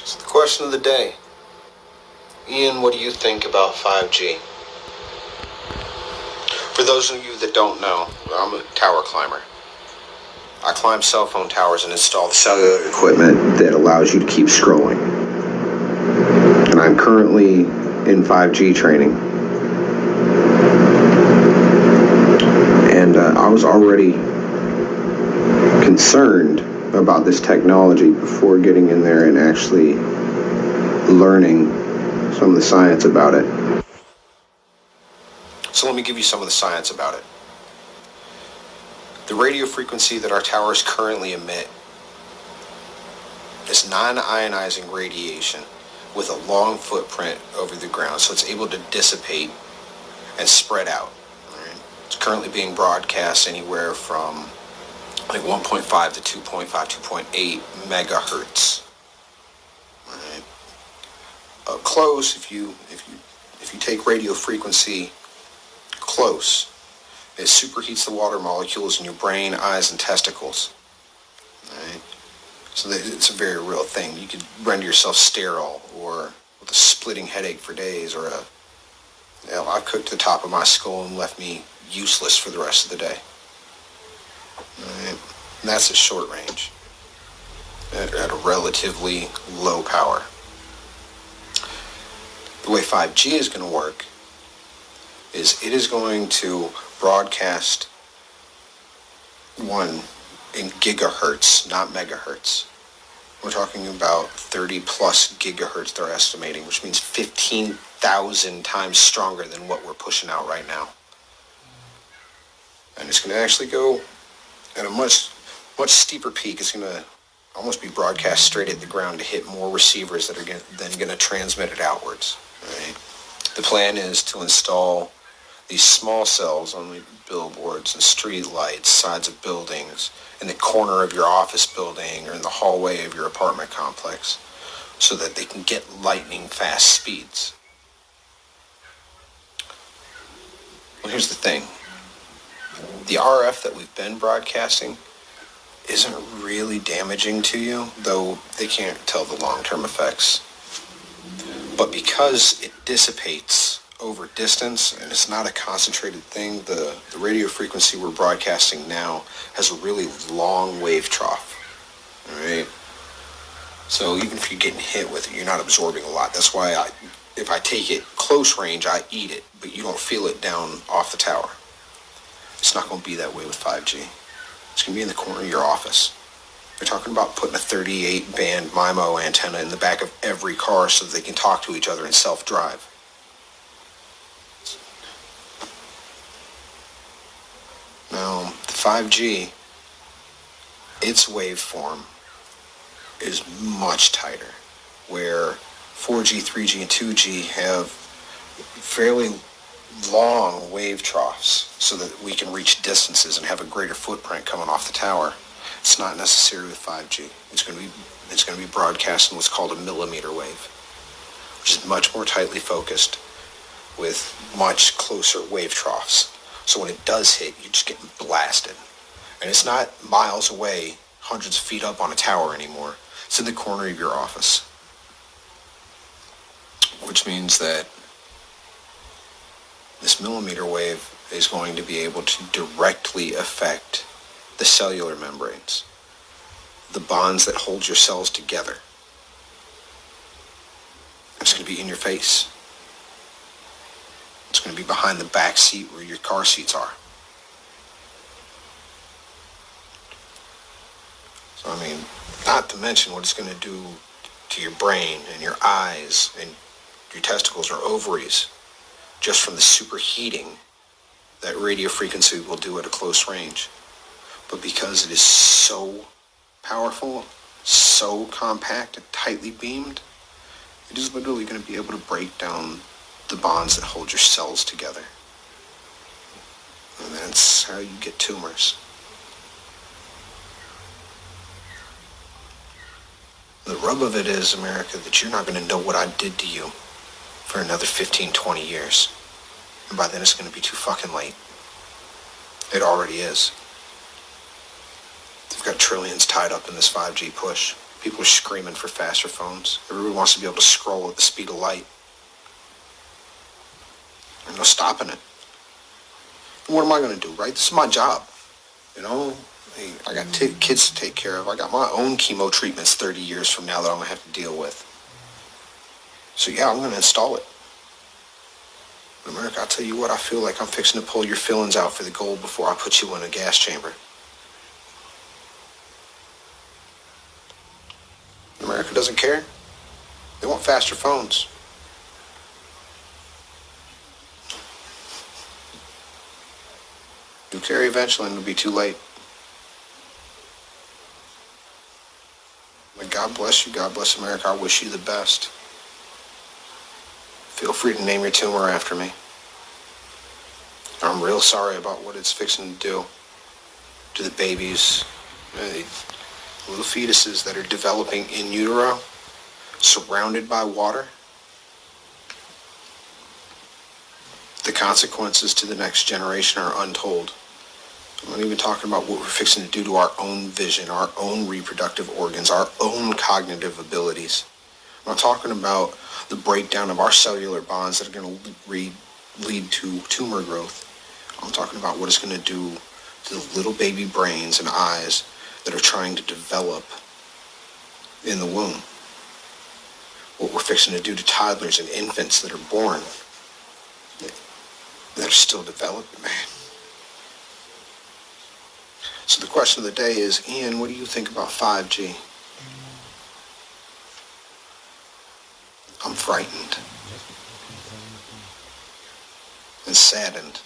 So the question of the day. Ian, what do you think about 5G? For those of you that don't know, I'm a tower climber. I climb cell phone towers and install the cellular equipment that allows you to keep scrolling. And I'm currently in 5G training. And I was already concerned about this technology before getting in there and actually learning some of the science about it. So let me give you some of the science about it. The radio frequency that our towers currently emit is non-ionizing radiation with a long footprint over the ground, so it's able to dissipate and spread out. Right? It's currently being broadcast anywhere from 1.5 to 2.5, 2.8 megahertz. Right? Up close, if you take radio frequency close, it superheats the water molecules in your brain, eyes, and testicles. Right? So it's a very real thing. You could render yourself sterile or with a splitting headache for days, or I've cooked the top of my skull and left me useless for the rest of the day. Right? And that's at short range, at a relatively low power. The way 5G is going to work is it is going to broadcast in gigahertz, not megahertz. We're talking about 30 plus gigahertz they're estimating, which means 15,000 times stronger than what we're pushing out right now. And it's going to actually go at a much steeper peak. It's going to almost be broadcast straight at the ground to hit more receivers that are then going to transmit it outwards. Right? The plan is to install these small cells on the billboards and street lights, sides of buildings, in the corner of your office building or in the hallway of your apartment complex, so that they can get lightning fast speeds. Well, here's the thing. The RF that we've been broadcasting isn't really damaging to you, though they can't tell the long-term effects. But because it dissipates over distance and it's not a concentrated thing, the radio frequency we're broadcasting now has a really long wave trough. All right? So even if you're getting hit with it, you're not absorbing a lot. That's why if I take it close range, I eat it, but you don't feel it down off the tower. It's not going to be that way with 5G. It's going to be in the corner of your office. They're talking about putting a 38 band MIMO antenna in the back of every car so that they can talk to each other and self-drive. Now, the 5G, its waveform is much tighter, where 4G, 3G, and 2G have fairly long wave troughs so that we can reach distances and have a greater footprint coming off the tower. It's not necessary with 5G. It's going to be broadcast in what's called a millimeter wave, which is much more tightly focused with much closer wave troughs. So when it does hit, you're just getting blasted. And it's not miles away, hundreds of feet up on a tower anymore. It's in the corner of your office. Which means that this millimeter wave is going to be able to directly affect the cellular membranes, the bonds that hold your cells together. It's going to be in your face. It's going to be behind the back seat where your car seats are. So, I mean, not to mention what it's going to do to your brain and your eyes and your testicles or ovaries just from the superheating that radio frequency will do at a close range. But because it is so powerful, so compact and tightly beamed, it is literally going to be able to break down the bonds that hold your cells together. And that's how you get tumors. The rub of it is, America, that you're not going to know what I did to you for another 15, 20 years. And by then it's going to be too fucking late. It already is. They've got trillions tied up in this 5G push. People are screaming for faster phones. Everybody wants to be able to scroll at the speed of light. There's no stopping it. What am I going to do, right? This is my job. You know, I got kids to take care of. I got my own chemo treatments 30 years from now that I'm going to have to deal with. So yeah, I'm going to install it. America, I'll tell you what, I feel like I'm fixing to pull your fillings out for the gold before I put you in a gas chamber. America doesn't care. They want faster phones. You'll carry eventually and it'll be too late. But God bless you. God bless America. I wish you the best. Feel free to name your tumor after me. I'm real sorry about what it's fixing to do to the babies, little fetuses that are developing in utero, surrounded by water. The consequences to the next generation are untold. I'm not even talking about what we're fixing to do to our own vision, our own reproductive organs, our own cognitive abilities. I'm not talking about the breakdown of our cellular bonds that are going to lead to tumor growth. I'm talking about what it's going to do to the little baby brains and eyes that are trying to develop in the womb. What we're fixing to do to toddlers and infants that are born, that are still developing, man. So the question of the day is, Ian, what do you think about 5G? I'm frightened and saddened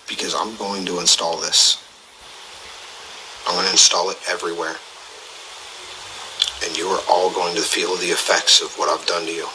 because I'm going to install this. I'm going to install it everywhere. And you are all going to feel the effects of what I've done to you.